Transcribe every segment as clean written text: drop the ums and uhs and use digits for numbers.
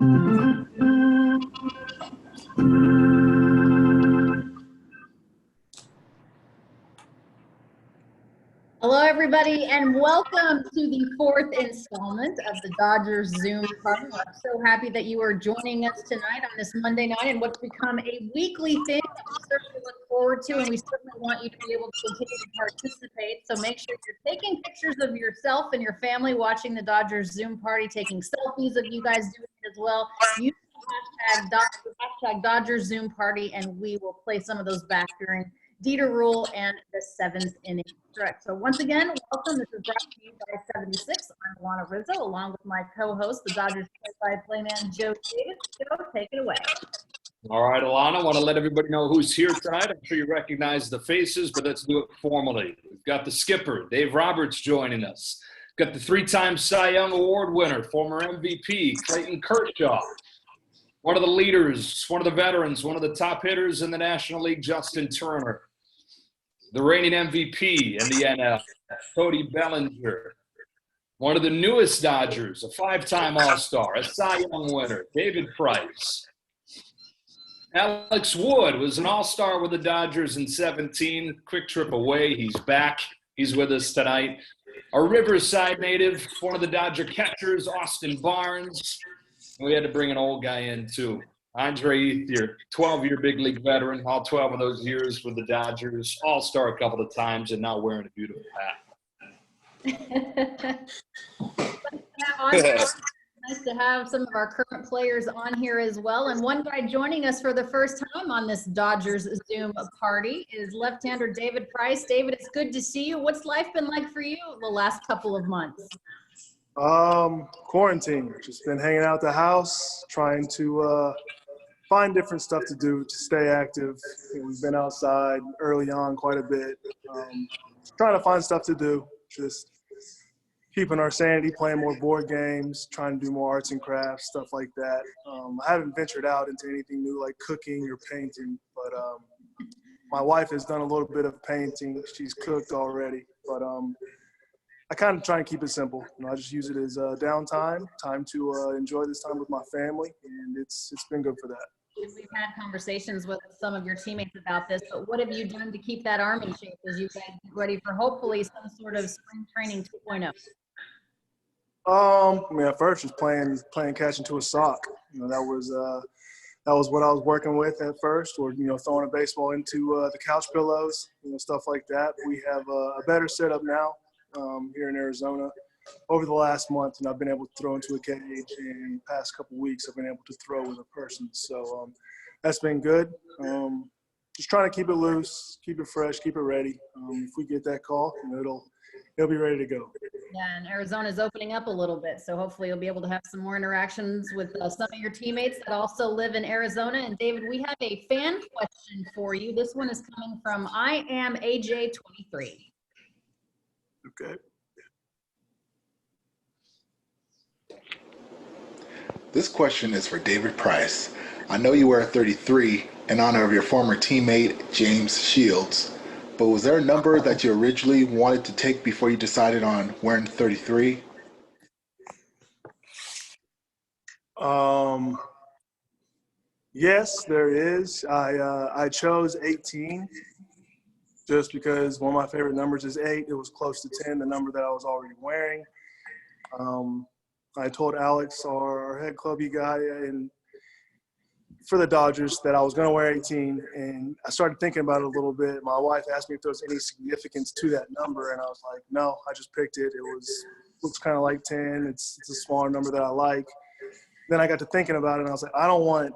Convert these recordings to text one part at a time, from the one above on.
Hello, everybody, and welcome to the fourth installment of the Dodgers Zoom party. I'm so happy that you are joining us tonight on this Monday night and what's become a weekly thing that we certainly look forward to, and we certainly want you to be able to continue to participate. So make sure you're taking pictures of yourself and your family watching the Dodgers Zoom party, taking selfies of you guys doing it as well. Use the hashtag Dodgers Zoom party, and we will play some of those back during Dieter Rule and the seventh inning stretch. So once again, welcome. This is brought to you by 76. I'm Alana Rizzo, along with my co-host, the Dodgers play-by-play man, Jo Koy. Jo, take it away. All right, Alana, I want to let everybody know who's here tonight. I'm sure you recognize the faces, but let's do it formally. We've got the skipper, Dave Roberts, joining us. We've got the three-time Cy Young Award winner, former MVP, Clayton Kershaw. One of the leaders, one of the veterans, one of the top hitters in the National League, Justin Turner. The reigning MVP in the NL, Cody Bellinger. One of the newest Dodgers, a five-time All-Star, a Cy Young winner, David Price. Alex Wood was an All-Star with the Dodgers in 17. Quick trip away, he's back. He's with us tonight. A Riverside native, one of the Dodger catchers, Austin Barnes. And we had to bring an old guy in, too. Andre Ethier, 12-year big league veteran, all 12 of those years with the Dodgers, all-star a couple of times, and now wearing a beautiful hat. Nice to have some of our current players on here as well. And one guy joining us for the first time on this Dodgers Zoom party is left-hander David Price. David, it's good to see you. What's life been like for you the last couple of months? Quarantine. Just been hanging out at the house, trying to find different stuff to do to stay active. We've been outside early on quite a bit. Trying to find stuff to do. Just keeping our sanity, playing more board games, trying to do more arts and crafts, stuff like that. I haven't ventured out into anything new like cooking or painting, but my wife has done a little bit of painting. She's cooked already, but I kind of try and keep it simple. I just use it as downtime, time to enjoy this time with my family, and it's been good for that. We've had conversations with some of your teammates about this, but what have you done to keep that arm in shape as you guys get ready for hopefully some sort of spring training 2.0? At first just playing catch into a sock. That was what I was working with at first, or throwing a baseball into the couch pillows, stuff like that. We have a better setup now here in Arizona over the last month, and I've been able to throw into a cage, and the past couple of weeks I've been able to throw with a person. So that's been good. Just trying to keep it loose, keep it fresh, keep it ready. If we get that call, it'll be ready to go. Yeah, and Arizona's opening up a little bit, so hopefully you'll be able to have some more interactions with some of your teammates that also live in Arizona. And David, we have a fan question for you. This one is coming from I am AJ23. Okay. This question is for David Price. I know you wear 33 in honor of your former teammate, James Shields, but was there a number that you originally wanted to take before you decided on wearing 33? Yes, there is. I chose 18 just because one of my favorite numbers is 8. It was close to 10, the number that I was already wearing. I told Alex, our head clubby guy, and for the Dodgers, that I was going to wear 18, and I started thinking about it a little bit. My wife asked me if there was any significance to that number, and I was like, no, I just picked it. Looks kind of like 10. It's a smaller number that I like. Then I got to thinking about it, and I was like, I don't want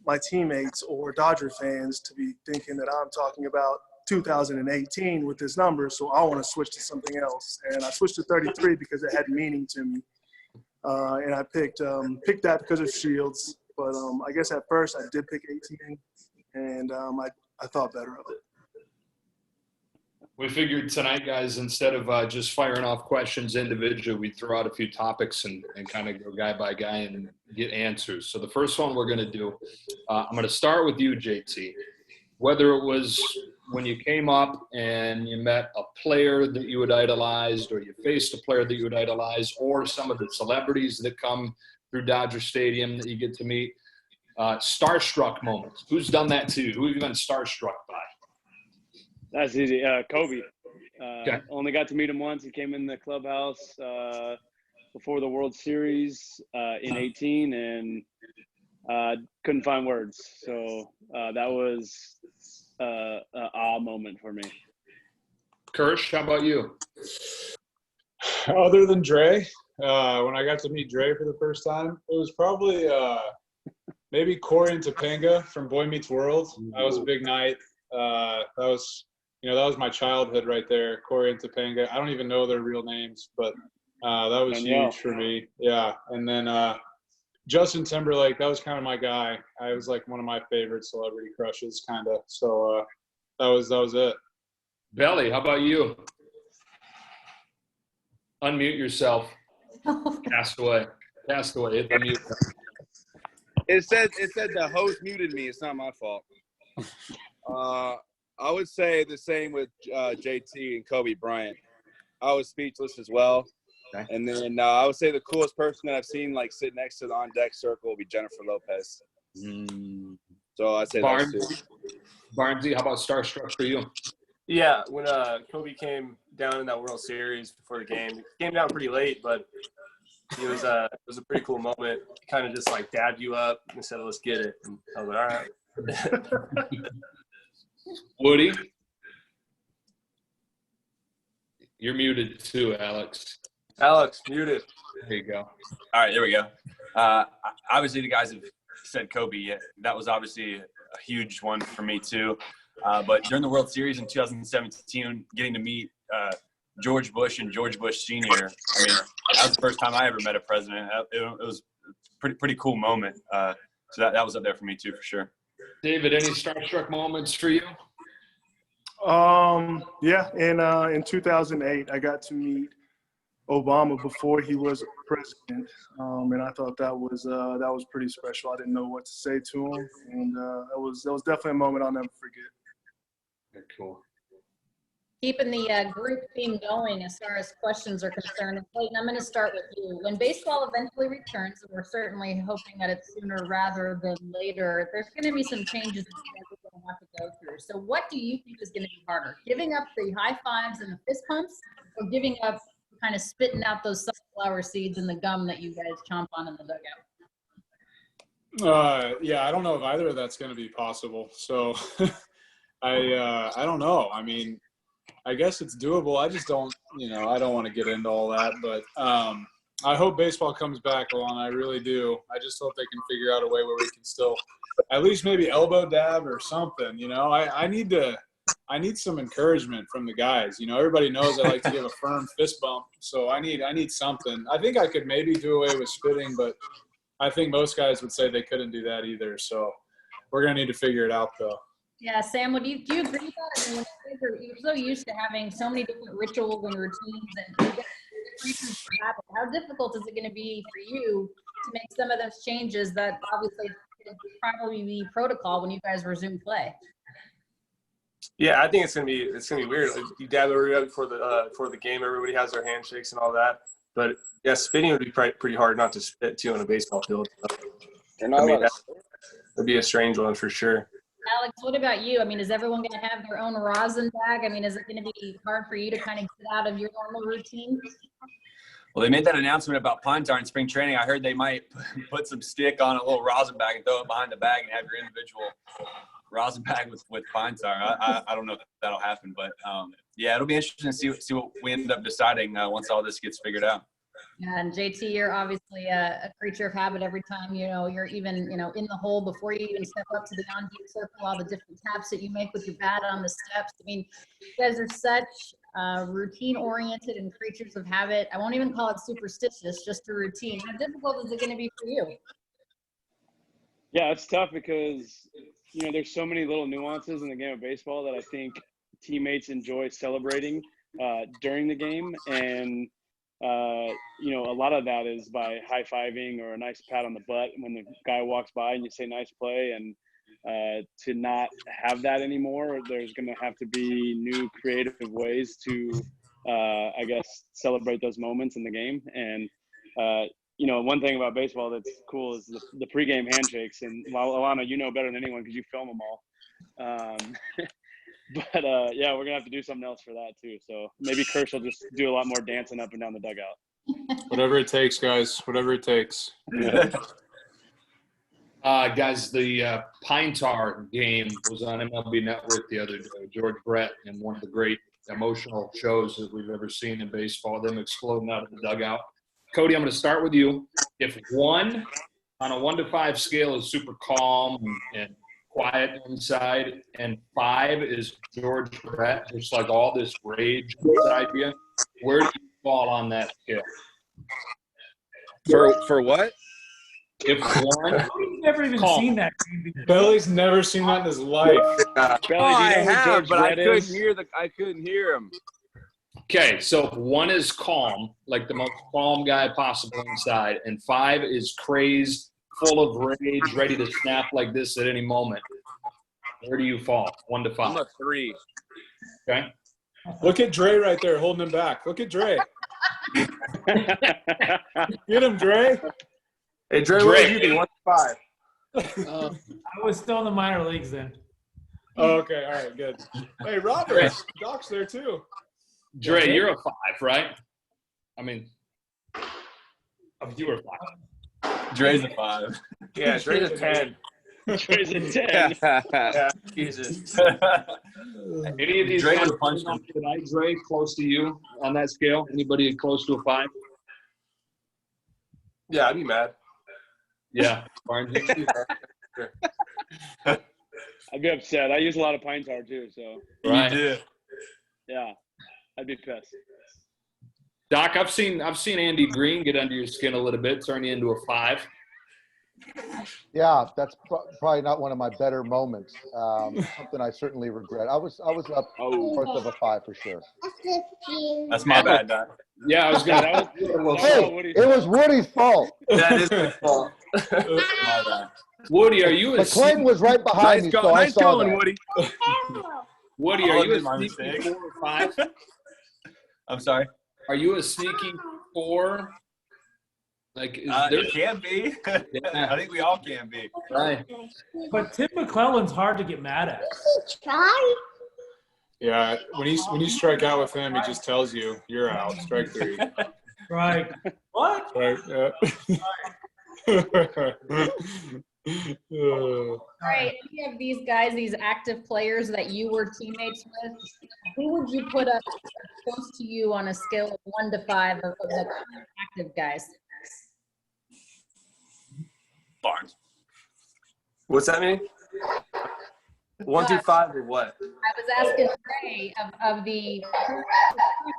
my teammates or Dodger fans to be thinking that I'm talking about 2018 with this number, so I want to switch to something else. And I switched to 33 because it had meaning to me. And I picked that because of Shields. But I guess at first I did pick 18, and I thought better of it. We figured tonight, guys, instead of just firing off questions individually, we'd throw out a few topics and kind of go guy by guy and get answers. So the first one we're going to do, I'm going to start with you, JT. Whether it was when you came up and you met a player that you had idolized, or you faced a player that you had idolized, or some of the celebrities that come through Dodger Stadium that you get to meet. Starstruck moments. Who's done that too? Who have you been starstruck by? That's easy. Kobe. Okay. Only got to meet him once. He came in the clubhouse before the World Series in 18 and couldn't find words. So that was an awe moment for me. Kirsch, how about you? Other than Dre, when I got to meet Dre for the first time, it was probably maybe Corey and Topanga from Boy Meets World. That was a big night. That was my childhood right there. Corey and Topanga. I don't even know their real names, but that was huge for me. Yeah, and then Justin Timberlake. That was kind of my guy. I was like one of my favorite celebrity crushes, kind of. So that was it. Belly, how about you? Unmute yourself. Passed away. Hit the mute. It said the host muted me. It's not my fault. I would say the same with JT and Kobe Bryant. I was speechless as well. Okay. And then I would say the coolest person that I've seen like sit next to the on deck circle will be Jennifer Lopez. So I'd say those two. Barnesy, how about starstruck for you? Yeah, when Kobe came down in that World Series before the game, he came down pretty late, but it was a pretty cool moment. He kind of just like dabbed you up and said, "Let's get it." And I was like, "All right." Woody, you're muted too, Alex. Alex, muted. There you go. All right, there we go. Obviously, the guys have said Kobe. Yeah, that was obviously a huge one for me too. But during the World Series in 2017, getting to meet George Bush and George Bush Sr., I mean, that was the first time I ever met a president. It was a pretty cool moment. So that was up there for me too, for sure. David, any starstruck moments for you? Yeah, in 2008, I got to meet Obama before he was president, and I thought that was pretty special. I didn't know what to say to him, and that was definitely a moment I'll never forget. Very cool. Keeping the group theme going as far as questions are concerned. And Clayton, I'm going to start with you. When baseball eventually returns, and we're certainly hoping that it's sooner rather than later, there's going to be some changes that we're going to have to go through. So what do you think is going to be harder? Giving up the high fives and the fist pumps, or giving up kind of spitting out those sunflower seeds and the gum that you guys chomp on in the dugout? Yeah, I don't know if either of that's going to be possible. So I don't know. I mean, I guess it's doable. I just don't, I don't want to get into all that, but I hope baseball comes back, Alana. I really do. I just hope they can figure out a way where we can still at least maybe elbow dab or something, I need some encouragement from the guys. Everybody knows I like to give a firm fist bump, so I need something. I think I could maybe do away with spitting, but I think most guys would say they couldn't do that either. So we're going to need to figure it out, though. Yeah, Sam, do you agree with that? I mean, you're so used to having so many different rituals and routines and creatures to happen. How difficult is it going to be for you to make some of those changes that obviously could probably be protocol when you guys resume play? Yeah, I think it's gonna be weird. Like, you dab everybody before the game. Everybody has their handshakes and all that. But yeah, spitting would be pretty hard not to spit too on a baseball field. That'd be a strange one for sure. Alex, what about you? I mean, is everyone going to have their own rosin bag? I mean, is it going to be hard for you to kind of get out of your normal routine? Well, they made that announcement about pine tar in spring training. I heard they might put some stick on a little rosin bag and throw it behind the bag and have your individual rosin bag with pine tar. I don't know if that'll happen, but yeah, it'll be interesting to see what we end up deciding once all this gets figured out. Yeah, and JT, you're obviously a creature of habit. Every time, you're even, in the hole before you even step up to the on-deep circle, all the different taps that you make with your bat on the steps. I mean, you guys are such routine-oriented and creatures of habit. I won't even call it superstitious, just a routine. How difficult is it going to be for you? Yeah, it's tough because, there's so many little nuances in the game of baseball that I think teammates enjoy celebrating during the game. And a lot of that is by high-fiving or a nice pat on the butt when the guy walks by and you say nice play. And to not have that anymore, there's going to have to be new creative ways to, celebrate those moments in the game. And one thing about baseball that's cool is the pregame handshakes. And Alana, you know better than anyone because you film them all. But yeah, we're gonna have to do something else for that too. So maybe Kirsch will just do a lot more dancing up and down the dugout. Whatever it takes, guys. Whatever it takes. Guys, the Pine Tar game was on MLB Network the other day. George Brett, and one of the great emotional shows that we've ever seen in baseball, them exploding out of the dugout. Cody, I'm going to start with you. If 1 on a 1 to 5 scale is super calm and quiet inside, and 5 is George Brett, just like all this rage inside you, where do you fall on that scale? For what? If 1, I've never even calm. seen that. Billy's never seen that in his life. Belly, do you know I who have, George but I Brett couldn't is? I couldn't hear him. Okay, so 1 is calm, like the most calm guy possible inside, and 5 is crazed, full of rage, ready to snap like this at any moment. Where do you fall? 1 to 5. I'm a 3. Okay. Look at Dre right there holding him back. Look at Dre. Get him, Dre. Hey, Dre, what did you do? 1 to 5. I was still in the minor leagues then. Oh, okay, all right, good. Hey, Robert, Doc's there too. Dre, you're a 5, right? I mean, you were a 5. Dre's a 5. Yeah, Dre's a 10. Dre's a 10. Yeah, Jesus. Any of these Dre guys would've punched him. tonight, Dre, close to you on that scale? Anybody close to a 5? Yeah, I'd be mad. Yeah. Barnes. I'd be upset. I use a lot of Pine Tar too, so Right. You do. yeah, I'd be pissed. Doc, I've seen Andy Green get under your skin a little bit, turn you into a 5. Yeah, that's probably not one of my better moments. Something I certainly regret. I was up north of a 5 for sure. That's my bad, Doc. Yeah, I was Yeah, gonna. that was Hey, Woody's it was Woody's fault. That is my fault. My bad. Woody, are you a But Clayton was right behind me, so I Nice saw going, that. Woody. Woody, are I'll you a admit my sneaky mistake. 4 or 5? I'm sorry. Are you a sneaky 4? Like, is there? It can be. I think we all can be. Right. But Tim McClellan's hard to get mad at. Yeah, when you strike out with him, he just tells you you're out. Strike 3. Right. What? Right. Yeah. All right, if you have these guys, these active players that you were teammates with, who would you put up close to you on a scale of 1 to 5 of the active guys? Barnes. What's that mean? 1 through 5 or what? I was asking Ray of the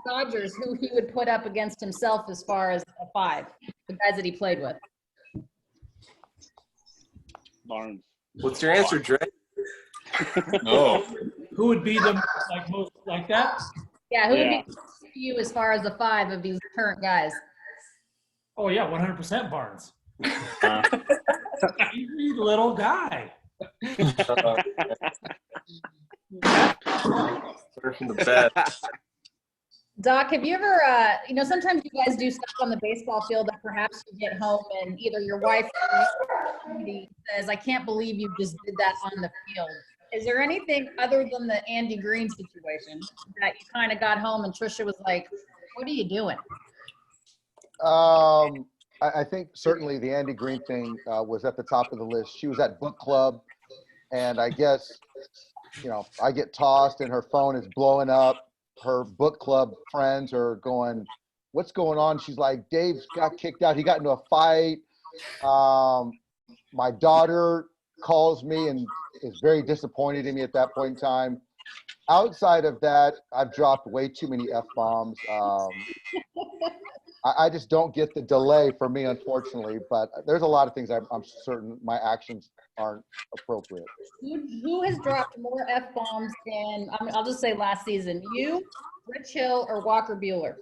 Dodgers who he would put up against himself as far as a 5, the guys that he played with. Barnes. What's your answer, Dre? No. Who would be the most like that? Yeah, who Yeah. would be close to you as far as the 5 of these current guys? Oh yeah, 100% Barnes. Easy little guy. Surfing the bed. Doc, have you ever, sometimes you guys do stuff on the baseball field that perhaps you get home and either your wife or somebody says, I can't believe you just did that on the field. Is there anything other than the Andy Green situation that you kind of got home and Trisha was like, what are you doing? I think certainly the Andy Green thing was at the top of the list. She was at book club, and I guess, I get tossed and her phone is blowing up. Her book club friends are going, what's going on? She's like, Dave got kicked out. He got into a fight. My daughter calls me and is very disappointed in me at that point in time. Outside of that, I've dropped way too many F-bombs. I just don't get the delay for me, unfortunately. But there's a lot of things I'm certain my actions aren't appropriate. Who has dropped more F-bombs than, I'll just say last season, you, Rich Hill, or Walker Buehler?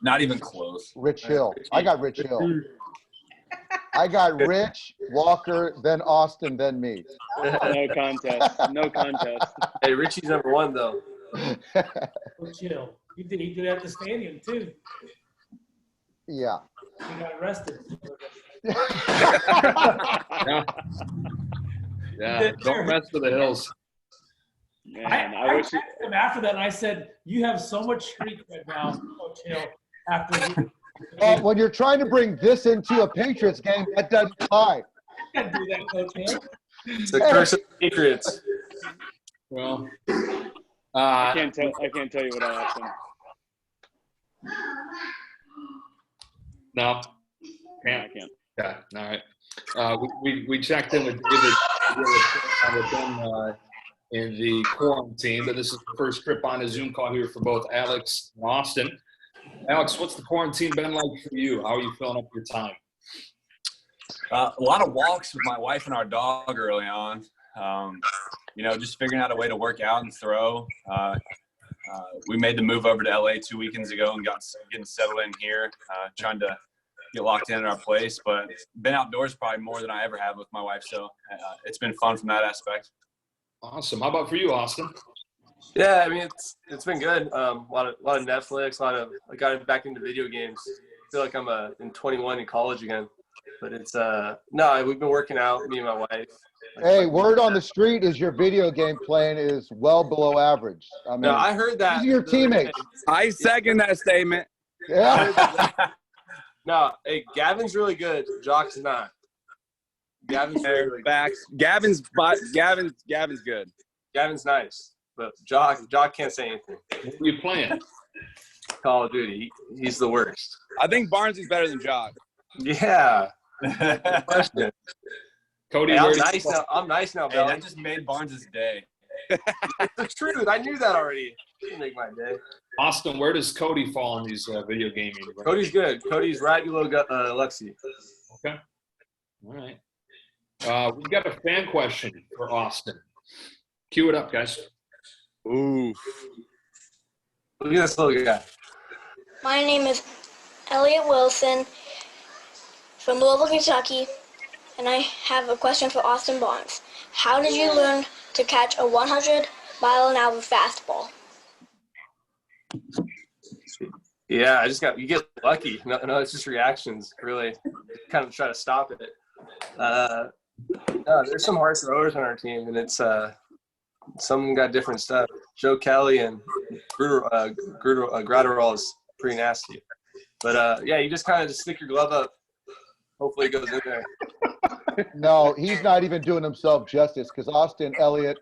Not even close. Rich Hill. I got Rich Hill. I got Rich, Walker, then Austin, then me. No contest. No contest. Hey, Richie's number 1 though. Chill. He did at the stadium too. Yeah. He got arrested. Yeah, don't mess with the Hills. Man, I texted him after that, and I said, "You have so much street cred now, Coach Hill." After Well, when you're trying to bring this into a Patriots game, that doesn't fly. I can't do that, Coach Hill. It's the curse of the Patriots. Well, I can't tell you what I asked him. No, I can't. Yeah, all right. We checked in with David with him in the quarantine, but this is the first trip on a Zoom call here for both Alex and Austin. Alex, what's the quarantine been like for you? How are you filling up your time? A lot of walks with my wife and our dog early on. Just figuring out a way to work out and throw. We made the move over to LA 2 weekends ago and getting settled in here, trying to get locked in our place. But been outdoors probably more than I ever have with my wife, so it's been fun from that aspect. Awesome. How about for you, Austin? Yeah, I mean it's been good. A lot of Netflix. I got back into video games. I feel like I'm in 21 in college again. But it's no, we've been working out, me and my wife. Hey, word on the street is your video game playing is well below average. I mean, No, I heard that. These are your teammates. I second that statement. Yeah. No, hey, Gavin's really good. Jock's not. Gavin's really good. Facts. Gavin's good. Gavin's nice, but Jock can't say anything. What are you playing? Call of Duty. He's the worst. I think Barnes is better than Jock. Yeah. Good question. Cody, Hey, I'm nice now, Hey, Belly. that just made Barnes' day. It's the truth. I knew that already. Didn't make my day. Austin, where does Cody fall in these video gaming? Cody's good. Cody's right below Lexi. Okay. All right. We've got a fan question for Austin. Cue it up, guys. Ooh. Look at this little guy. My name is Elliot Wilson from Louisville, Kentucky, and I have a question for Austin Barnes. How did you learn to catch a 100-mile-an-hour fastball? Yeah, you get lucky. No, it's just reactions, really. Kind of try to stop it. No, there's some hard throwers on our team, and it's some got different stuff. Joe Kelly and Gratterall is pretty nasty. But, yeah, you just kind of stick your glove up. Hopefully it goes in there. No, he's not even doing himself justice because Austin Elliott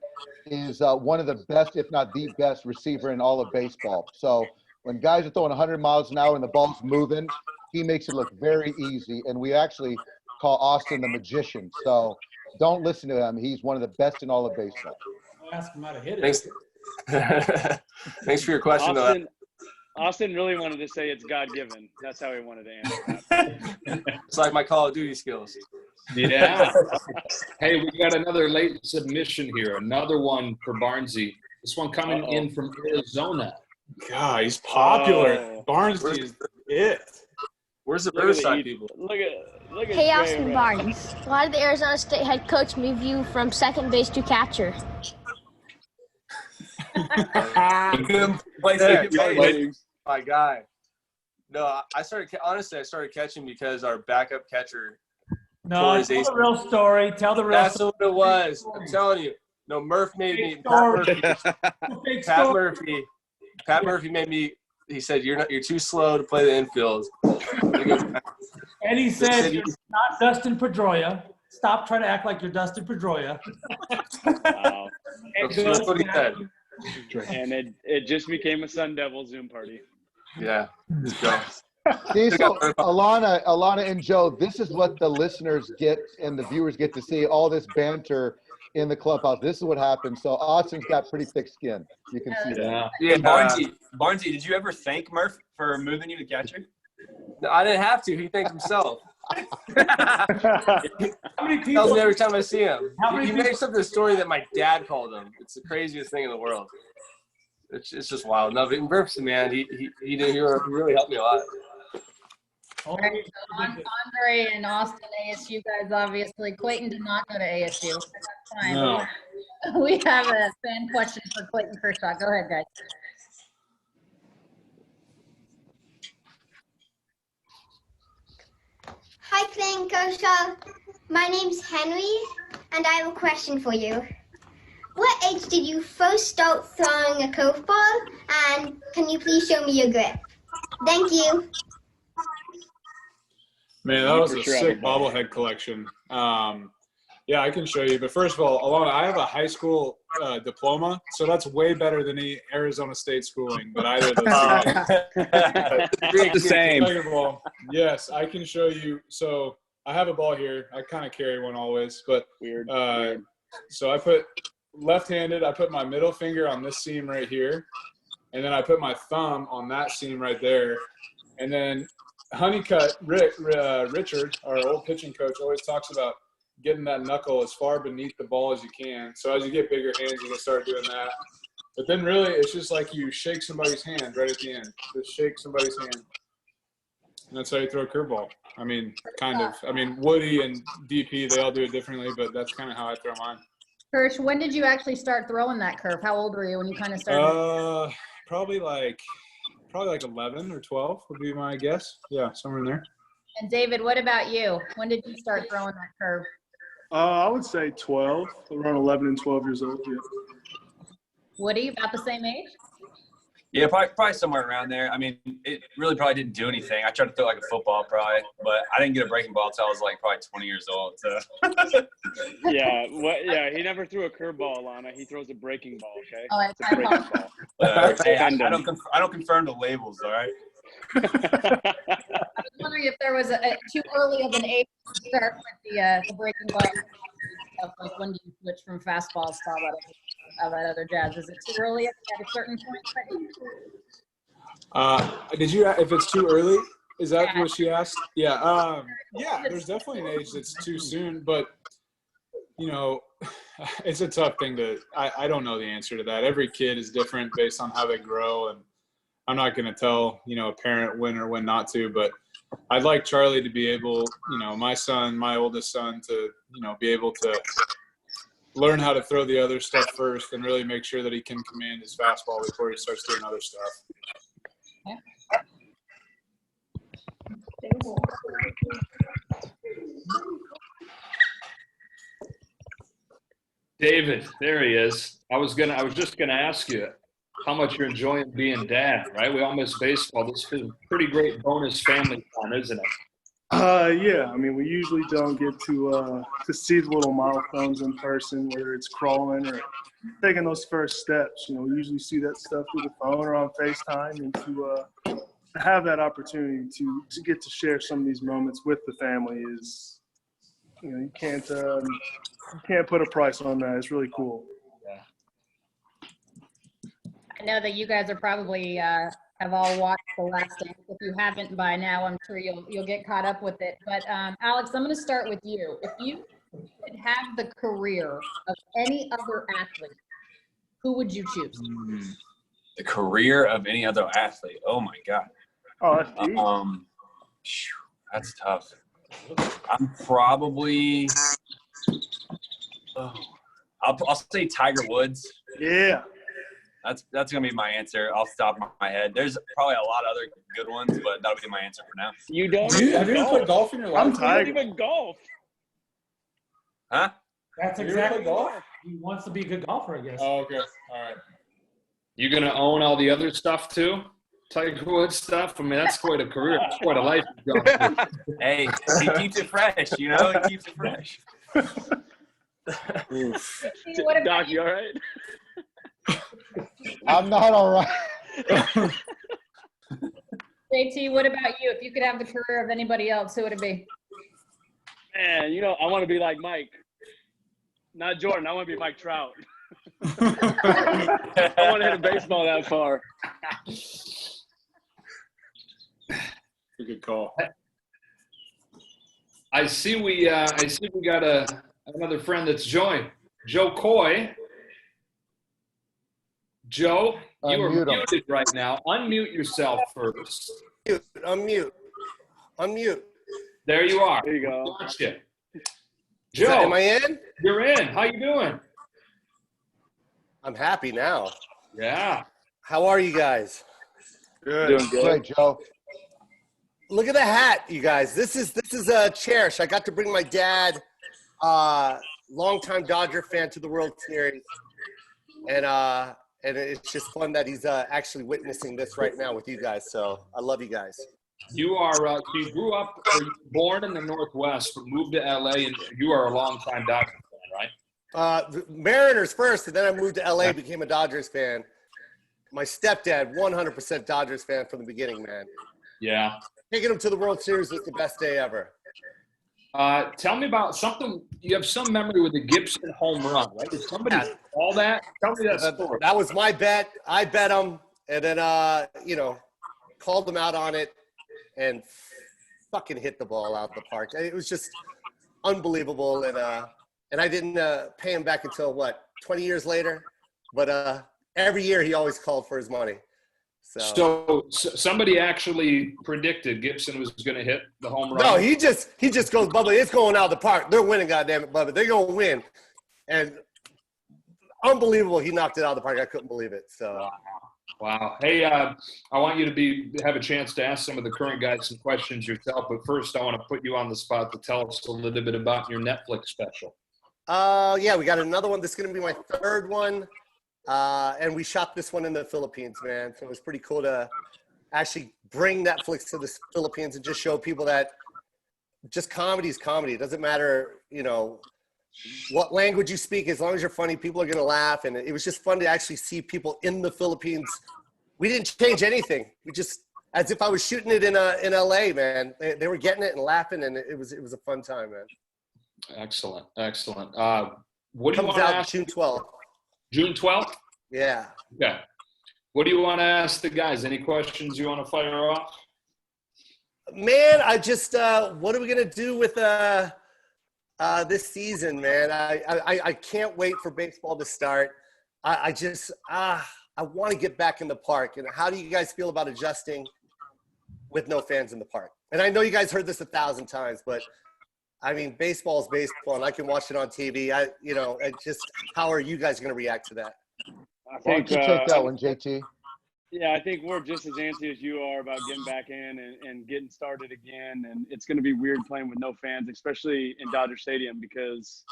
is one of the best, if not the best, receiver in all of baseball. So when guys are throwing 100 miles an hour and the ball's moving, he makes it look very easy. And we actually call Austin the magician. So don't listen to him. He's one of the best in all of baseball. Ask him how to hit it. Thanks. Thanks for your question, though. Austin really wanted to say it's God-given. That's how he wanted to answer that. It's like my Call of Duty skills. Yeah. Hey, we got another late submission here. Another one for Barnesy. This one coming in from Arizona. God, he's popular. Oh. Barnes is it. Where's the Look at Riverside the people? Look at Hey, Jay Austin Ray. Barnes. Why did the Arizona State head coach move you from second base to catcher? My guy. No, I started catching because our backup catcher. No, tell the real story. Tell the real That's story. what it was. I'm telling you. No, Murph made me. Pat Murphy made me. He said, "You're too slow to play the infield." And he said, "You're not Dustin Pedroia. Stop trying to act like you're Dustin Pedroia." Wow. That's what he said. And it just became a Sun Devil Zoom party. Yeah. See, so Alana and Joe, this is what the listeners get and the viewers get to see, all this banter in the clubhouse. This is what happens. So Austin's got pretty thick skin. You can see that. Yeah. Hey, Barnesy, did you ever thank Murph for moving you to catcher? No, I didn't have to. He thanked himself. How many He tells people? me every time I see him. How many He makes up this story that my dad called him. It's the craziest thing in the world. It's just wild. No, but Murph's, man, he really helped me a lot. All right, so Andre and Austin, ASU guys, obviously. Clayton did not go to ASU. That's fine. No. We have a fan question for Clayton Kershaw. Go ahead, guys. Hi, Clayton Kershaw. My name's Henry, and I have a question for you. What age did you first start throwing a curveball, and can you please show me your grip? Thank you. Man, that was For a sure have sick a ball. bobblehead collection. Yeah, I can show you. But first of all, Alana, I have a high school diploma, so that's way better than any Arizona State schooling. But either of those It's the same. Second of all, yes, I can show you. So I have a ball here. I kind of carry one always, but Weird. so I put left-handed. I put my middle finger on this seam right here, and then I put my thumb on that seam right there, and then Honeycutt Richard, our old pitching coach, always talks about getting that knuckle as far beneath the ball as you can. So as you get bigger hands, you can start doing that. But then really, it's just like you shake somebody's hand right at the end. Just shake somebody's hand. And that's how you throw a curveball. I mean, kind of. I mean, Woody and DP, they all do it differently, but that's kind of how I throw mine. Kirsch, when did you actually start throwing that curve? How old were you when you kind of started? Probably like 11 or 12 would be my guess. Yeah, somewhere in there. And David, what about you? When did you start throwing that curve? I would say 12, around 11 and 12 years old. Yeah. Woody, about the same age? Yeah, probably somewhere around there. I mean, it really probably didn't do anything. I tried to throw like a football probably, but I didn't get a breaking ball until I was like probably 20 years old. So. Yeah, he never threw a curveball, Alana. He throws a breaking ball, okay? Oh, It's a breaking ball. Hey, I don't confirm the labels, all right? I was wondering if there was a too early of an age to start with the breaking ball stuff. Like when do you switch from fastballs to all that other jazz? Is it too early at a certain point? Did you? If it's too early, is that what she asked? Yeah. Yeah. There's definitely an age that's too soon, but you know, it's a tough thing to. I don't know the answer to that. Every kid is different based on how they grow, and I'm not going to tell a parent when or when not to. But I'd like Charlie to be able, my oldest son, to be able to learn how to throw the other stuff first, and really make sure that he can command his fastball before he starts doing other stuff. David, there he is. I was just gonna ask you how much you're enjoying being dad, right? We all miss baseball. This is a pretty great bonus family time, isn't it? Yeah. I mean, we usually don't get to see the little milestones in person, whether it's crawling or taking those first steps. We usually see that stuff through the phone or on FaceTime, and to have that opportunity to get to share some of these moments with the family is, you can't put a price on that. It's really cool. I know that you guys are probably have all watched The Last Dance. If you haven't by now, I'm sure you'll get caught up with it. But Alex, I'm going to start with you. If you could have the career of any other athlete, who would you choose? The career of any other athlete. Oh my God. Oh, that's deep. That's tough. I'm probably. I'll say Tiger Woods. Yeah. That's gonna be my answer off the top of my head. There's probably a lot of other good ones, but that'll be my answer for now. You don't Have you ever played golf in your life? You don't even golf. Huh? That's exactly golf. He wants to be a good golfer, I guess. Oh, okay. All right. You gonna own all the other stuff too? Tiger Woods stuff? I mean, that's quite a career. That's quite a life. Hey, he keeps it fresh, He keeps it fresh. Doc, you all right? I'm not all right. JT, what about you? If you could have the career of anybody else, who would it be? Man, I want to be like Mike. Not Jordan. I want to be Mike Trout. I want to hit a baseball that far. A good call. I see we got another friend that's joined. Jo Koy. Joe, you are muted right now. Unmute yourself first. Unmute. There you are. There you go. Gotcha. Joe, am I in? You're in. How you doing? I'm happy now. Yeah. How are you guys? Good. Doing good. Great, Joe. Look at the hat, you guys. This is cherished. I got to bring my dad, longtime Dodger fan, to the World Series, and it's just fun that he's actually witnessing this right now with you guys. So I love you guys. You are you grew up or you were born in the Northwest, but moved to LA, and you are a longtime Dodger fan, right? The Mariners first, and then I moved to LA, became a Dodgers fan. My stepdad, 100% Dodgers fan from the beginning, man. Yeah. Taking him to the World Series was the best day ever. Tell me about something. You have some memory with the Gibson home run, right? Did somebody call that? Tell me that story. That was my bet. I bet him, and then called him out on it, and fucking hit the ball out the park. It was just unbelievable, and I didn't pay him back until 20 years later. But every year he always called for his money. So somebody actually predicted Gibson was going to hit the home run. No, he just goes, Bubba, it's going out of the park. They're winning, goddammit, Bubba. They're going to win. And unbelievable, he knocked it out of the park. I couldn't believe it. So. Wow. Hey, I want you to have a chance to ask some of the current guys some questions yourself. But first, I want to put you on the spot to tell us a little bit about your Netflix special. Yeah, we got another one. This is going to be my third one. And we shot this one in the Philippines, man. So it was pretty cool to actually bring Netflix to the Philippines and just show people that just comedy is comedy. It doesn't matter, what language you speak. As long as you're funny, people are going to laugh. And it was just fun to actually see people in the Philippines. We didn't change anything. We just, as if I was shooting it in LA, man. They were getting it and laughing, and it was a fun time, man. Excellent. What do you want to ask? June 12th. June 12th? Yeah. Okay. What do you want to ask the guys? Any questions you want to fire off? Man, I just what are we gonna do with this season, man? I can't wait for baseball to start. I want to get back in the park. And how do you guys feel about adjusting with no fans in the park? And I know you guys heard this 1,000 times, but I mean, baseball is baseball, and I can watch it on TV. How are you guys going to react to that? Why don't you take that one, JT? Yeah, I think we're just as antsy as you are about getting back in and getting started again. And it's going to be weird playing with no fans, especially in Dodger Stadium, because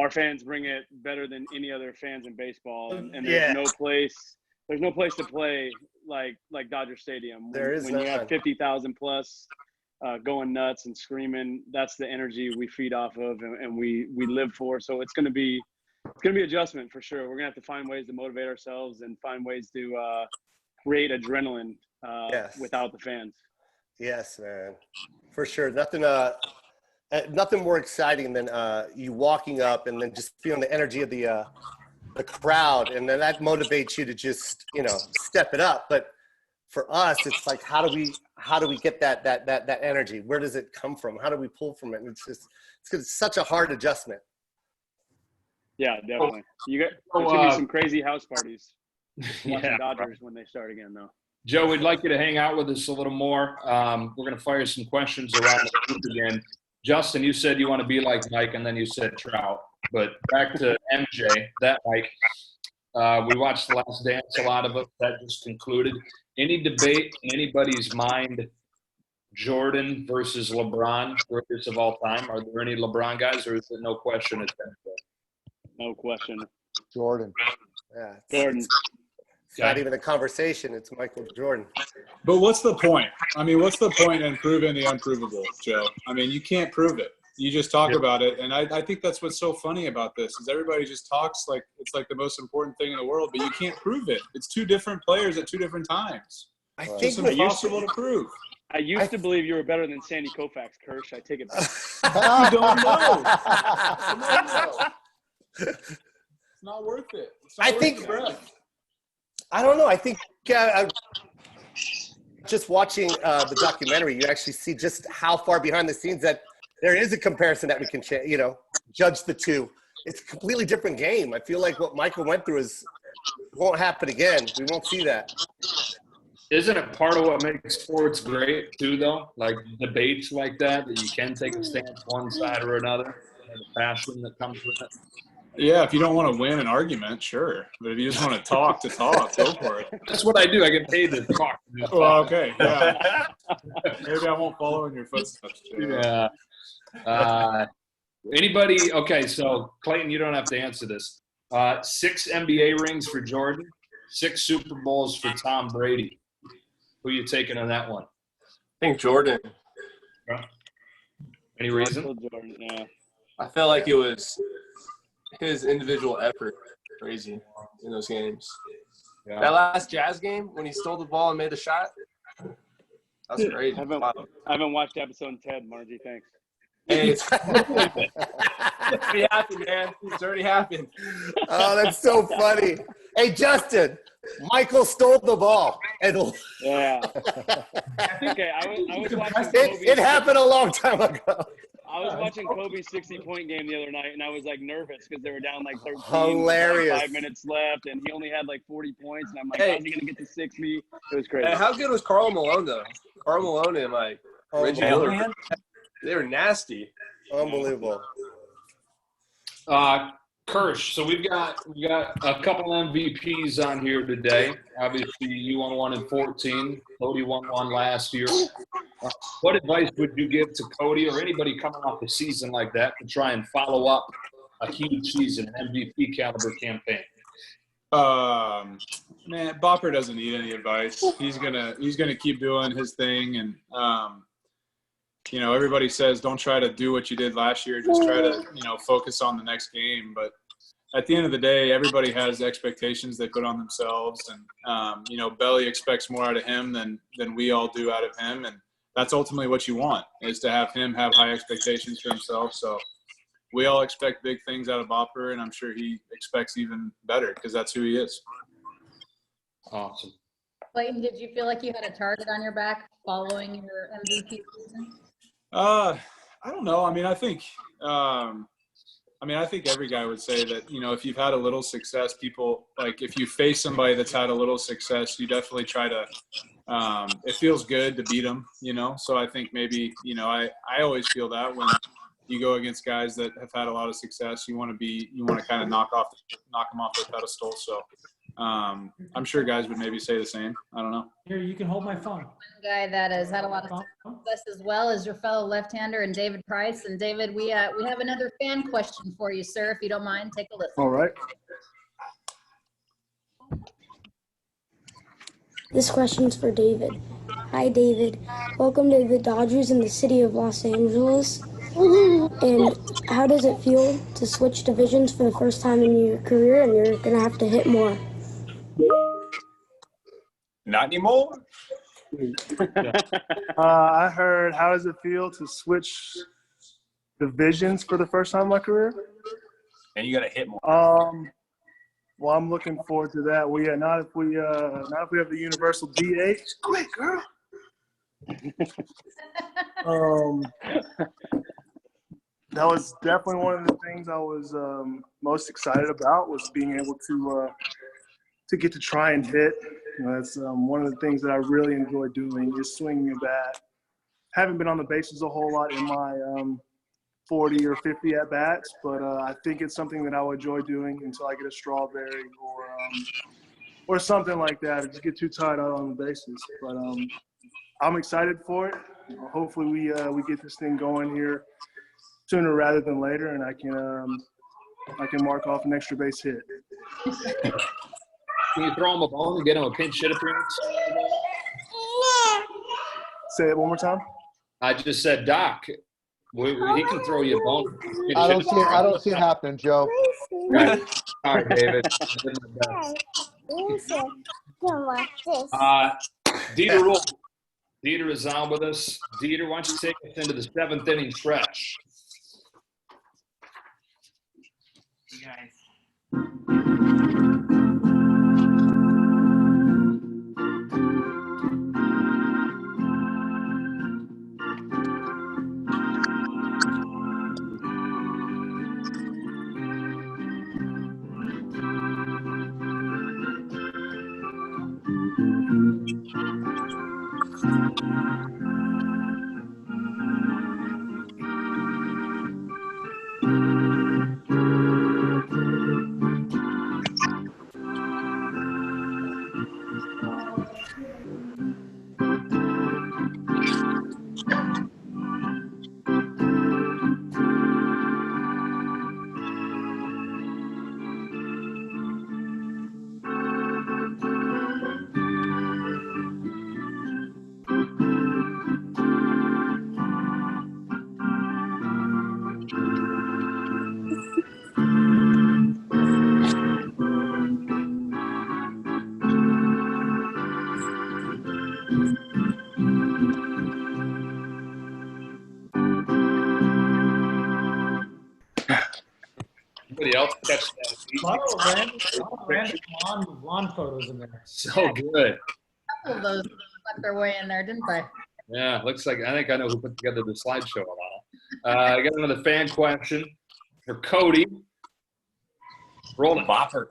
our fans bring it better than any other fans in baseball. And there's no place to play like Dodger Stadium. When you have 50,000 plus. Going nuts and screaming, that's the energy we feed off of and we live for. So it's going to be adjustment for sure. We're going to have to find ways to motivate ourselves and find ways to create adrenaline without the fans. Yes, man, for sure. Nothing more exciting than you walking up and then just feeling the energy of the crowd, and then that motivates you to just step it up. But for us, it's like, how do we get that energy? Where does it come from? How do we pull from it? And it's such a hard adjustment. Yeah, definitely. There's gonna be some crazy house parties watching Dodgers when they start again, though. Joe, we'd like you to hang out with us a little more. We're going to fire some questions around the group again. Justin, you said you want to be like Mike, and then you said Trout. But back to MJ, that Mike. We watched The Last Dance, a lot of it. That just concluded. Any debate in anybody's mind, Jordan versus LeBron, greatest of all time? Are there any LeBron guys, or is it no question? No question. Jordan. Yeah. Jordan. It's not even a conversation. It's Michael Jordan. But what's the point? I mean, what's the point in proving the unprovable, Joe? I mean, you can't prove it. You just talk about it. And I think that's what's so funny about this is everybody just talks like it's like the most important thing in the world, but you can't prove it. It's two different players at two different times. I think it's impossible to prove. I used to believe you were better than Sandy Koufax, Kirsch. I take it back. You don't know. It's not worth it. I don't know. I think just watching the documentary, you actually see just how far behind the scenes that there is a comparison that we can, judge the two. It's a completely different game. I feel like what Michael went through won't happen again. We won't see that. Isn't it part of what makes sports great too, though? Like debates like that you can take a stance one side or another, and the passion that comes with it. Yeah, if you don't want to win an argument, sure. But if you just want to talk, go for it. That's what I do. I get paid to talk. Well, okay, yeah. Maybe I won't follow in your footsteps. Yeah. Anybody? Okay, so Clayton, you don't have to answer this. 6 NBA rings for Jordan, 6 Super Bowls for Tom Brady. Who are you taking on that one? I think Jordan. Any reason? Jordan, yeah. I felt like it was his individual effort crazy in those games. Yeah. That last Jazz game when he stole the ball and made the shot, that's crazy. I haven't watched the episode in Ted, Margie. Thanks. Hey, it's already happened, man. It's already happened. Oh, that's so funny. Hey, Justin, Michael stole the ball. Yeah. Okay, I was watching Kobe. It happened a long time ago. I was watching Kobe's 60-point game the other night, and I was like nervous because they were down like 13. Hilarious. Like 5 minutes left, and he only had like 40 points, and I'm like, Hey. how's he gonna get to 60? It was crazy. Hey, how good was Karl Malone though? Karl Malone and like Reggie Miller, they were nasty. Unbelievable. Kirsch, so we've got a couple MVPs on here today. Obviously, you won one in 14. Cody won one last year. What advice would you give to Cody or anybody coming off a season like that to try and follow up a huge season, an MVP caliber campaign? Man, Bopper doesn't need any advice. He's gonna keep doing his thing, and you know, everybody says don't try to do what you did last year. Just try to, you know, focus on the next game. But at the end of the day, everybody has expectations they put on themselves, and you know, Belly expects more out of him than we all do out of him, and that's ultimately what you want, is to have him have high expectations for himself. So we all expect big things out of Bopper, and I'm sure he expects even better because that's who he is. Awesome. Clayton, did you feel like you had a target on your back following your MVP season? I don't know. I mean, I think every guy would say that, you know, if you've had a little success, people, like, if you face somebody that's had a little success, you definitely try to, it feels good to beat them, you know? So I think maybe, you know, I always feel that when you go against guys that have had a lot of success, you want to kind of knock them off their pedestal. So I'm sure guys would maybe say the same. I don't know. Here, you can hold my phone. One guy that has had a lot of success as well is your fellow left-hander and David Price. And David, we have another fan question for you, sir. If you don't mind, take a listen. All right. This question's for David. Hi, David. Welcome to the Dodgers in the city of Los Angeles. And how does it feel to switch divisions for the first time in your career, and you're going to have to hit more? Not anymore. I heard, how does it feel to switch divisions for the first time in my career? And you got to hit more. Well, I'm looking forward to that. Well, yeah, not if we have the universal DH. Quick, girl. That was definitely one of the things I was most excited about, was being able to get to try and hit. You know, that's one of the things that I really enjoy doing, is swinging a bat. Haven't been on the bases a whole lot in my 40 or 50 at bats, but I think it's something that I will enjoy doing until I get a strawberry or something like that, or just get too tired out on the bases. But I'm excited for it. Hopefully we get this thing going here sooner rather than later, and I can mark off an extra base hit. Can you throw him a bone and get him a pinch hit appearance? Say it one more time. I just said, Doc, he can throw you a bone. I don't see it happening, Joe. Right. All right, David. Dieter Wolf. Dieter is on with us. Dieter, why don't you take us into the 7th inning stretch? You guys. Anybody else catch that? A lot of random lawn photos in there. So good. A couple of those left their way in there, didn't they? Yeah, looks like I think I know who put together the slideshow, Alana. I got another fan question for Cody. Roll it. Bopper.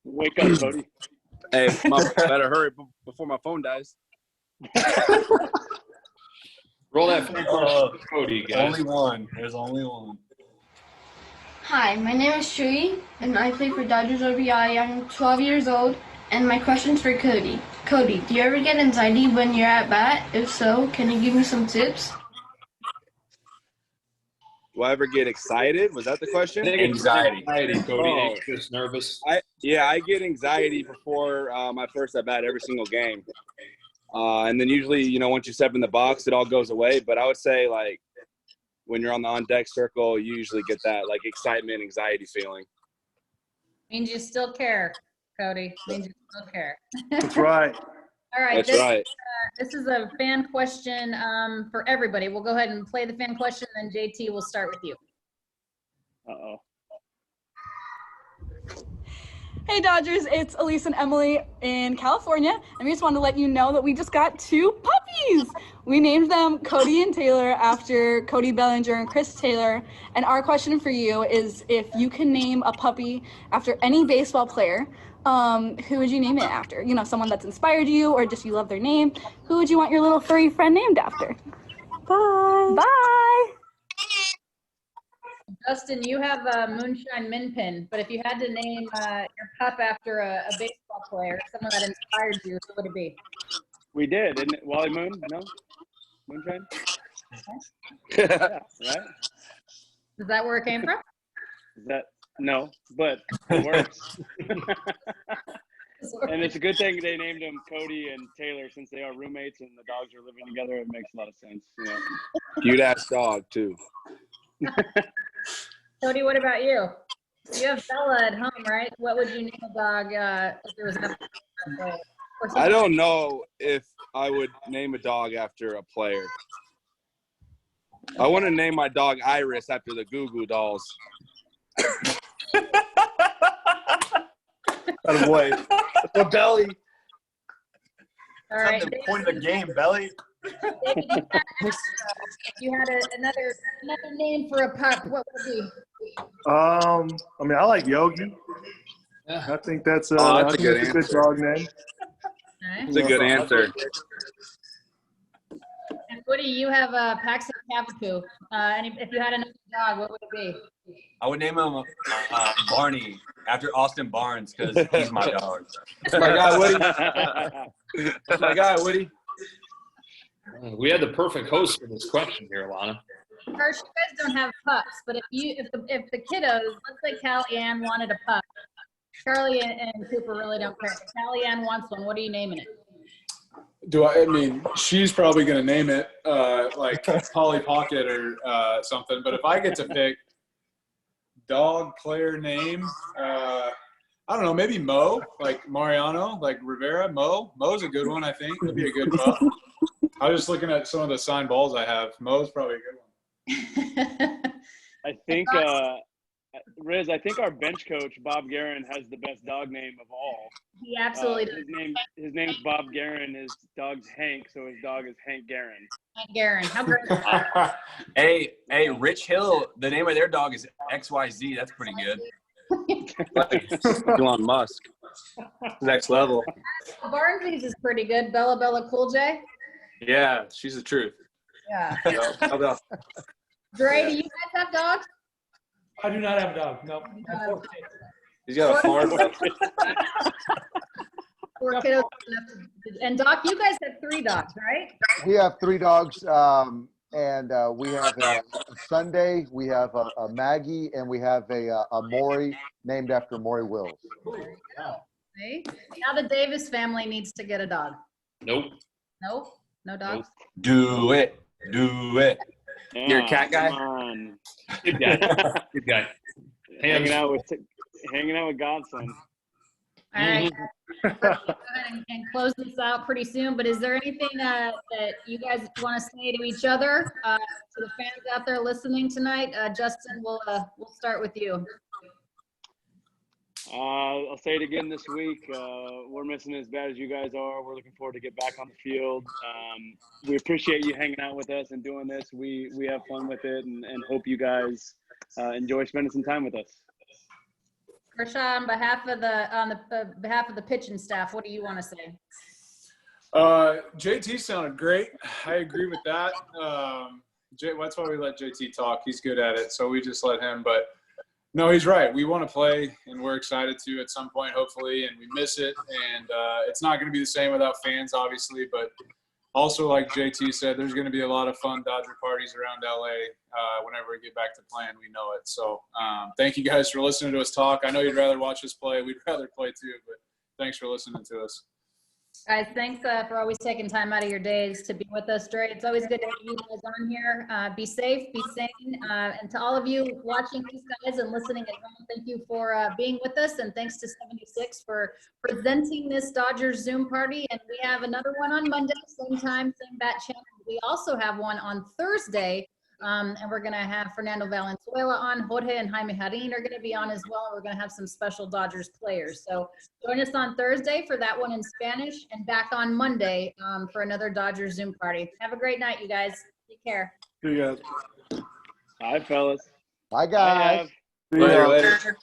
Wake up, Cody. Hey, better hurry before my phone dies. Roll that fan question for Cody, guys. Only one. There's only one. Hi, my name is Shui, and I play for Dodgers RBI. I'm 12 years old, and my question's for Cody. Cody, do you ever get anxiety when you're at bat? If so, can you give me some tips? Do I ever get excited? Was that the question? Anxiety, Cody. Oh. Anxious, nervous. I get anxiety before my first at bat every single game, and then usually, once you step in the box, it all goes away. But I would say, like, when you're on the on-deck circle, you usually get that, like, excitement, anxiety feeling. Means you still care, Cody. Means you still care. That's right. All right. That's right. This is a fan question for everybody. We'll go ahead and play the fan question, then JT will start with you. Uh-oh. Hey Dodgers, it's Elise and Emily in California, and we just wanted to let you know that we just got 2 puppies. We named them Cody and Taylor after Cody Bellinger and Chris Taylor, and our question for you is if you can name a puppy after any baseball player, who would you name it after? Someone that's inspired you or just you love their name. Who would you want your little furry friend named after? Bye. Bye. Justin, you have a Moonshine Minpin, but if you had to name your pup after a baseball player, someone that inspired you, who would it be? We did, didn't it? Wally Moon? No? Moonshine? Yeah, right? Is that where it came from? No, but it works. And it's a good thing they named them Cody and Taylor since they are roommates and the dogs are living together. It makes a lot of sense. Cute ass dog too. Cody, what about you? You have Bella at home, right? What would you name a dog if there was a player? I don't know if I would name a dog after a player. I want to name my dog Iris after the Goo Goo Dolls. Boy, the belly. All right. That's the point of the game, Belly. David, if you had another name for a pup, what would it be? I like Yogi. I think that's a good dog name. It's a good answer. And Woody, you have Paxton Cavapoo. If you had another dog, what would it be? I would name him Barney after Austin Barnes because he's my dog. That's my guy, Woody. That's my guy, Woody. We had the perfect host for this question here, Alana. First, you guys don't have pups, but if the kiddos, let's say Callie Ann wanted a pup, Charlie and Cooper really don't care. Callie Ann wants one. What are you naming it? She's probably going to name it like Polly Pocket or something. But if I get to pick dog player name, I don't know, maybe Mo, like Mariano, like Rivera. Mo's a good one, I think. Would be a good pup. I was just looking at some of the signed balls I have. Mo's probably a good one. I think, Riz, I think our bench coach, Bob Guerin, has the best dog name of all. He absolutely does. His name's Bob Guerin. His dog's Hank, so his dog is Hank Guerin. Hank Guerin. How great is that? Hey, Rich Hill, the name of their dog is XYZ. That's pretty good. Elon Musk. Next level. Barnsley's is pretty good. Bella Cool J. Yeah, she's the truth. Yeah. So, Dre, do you guys have dogs? I do not have a dog. No. He's got a farm. 4 kiddos. And Doc, you guys have 3 dogs, right? We have 3 dogs, and we have a Sunday, we have a Maggie, and we have a Maury named after Maury Wills. There you go. See? Now the Davis family needs to get a dog. Nope. Nope. No dogs. Do it. You're a cat guy? Come on. Good guy. Good guy. Hanging out with Godson. All right, guys. Go ahead and close this out pretty soon. But is there anything that you guys want to say to each other, to the fans out there listening tonight? Justin, we'll start with you. I'll say it again this week. We're missing it as bad as you guys are. We're looking forward to get back on the field. We appreciate you hanging out with us and doing this. We have fun with it, and hope you guys enjoy spending some time with us. Kershaw, on behalf of the pitching staff, what do you want to say? JT sounded great. I agree with that. That's why we let JT talk. He's good at it, so we just let him. But no, he's right. We want to play, and we're excited to at some point, hopefully, and we miss it. And it's not going to be the same without fans, obviously, but also, like JT said, there's going to be a lot of fun Dodger parties around LA whenever we get back to playing. We know it. So thank you guys for listening to us talk. I know you'd rather watch us play. We'd rather play too, but thanks for listening to us. Guys, thanks for always taking time out of your days to be with us, Dre. It's always good to have you guys on here. Be safe, be sane. And to all of you watching these guys and listening at home, thank you for being with us. And thanks to 76 for presenting this Dodgers Zoom party. And we have another one on Monday, same time, same bat channel. We also have one on Thursday. And we're going to have Fernando Valenzuela on. Jorge and Jaime Jarin are going to be on as well. We're going to have some special Dodgers players. So join us on Thursday for that one in Spanish and back on Monday for another Dodgers Zoom party. Have a great night, you guys. Take care. See you guys. Bye, fellas. Bye, guys. Later.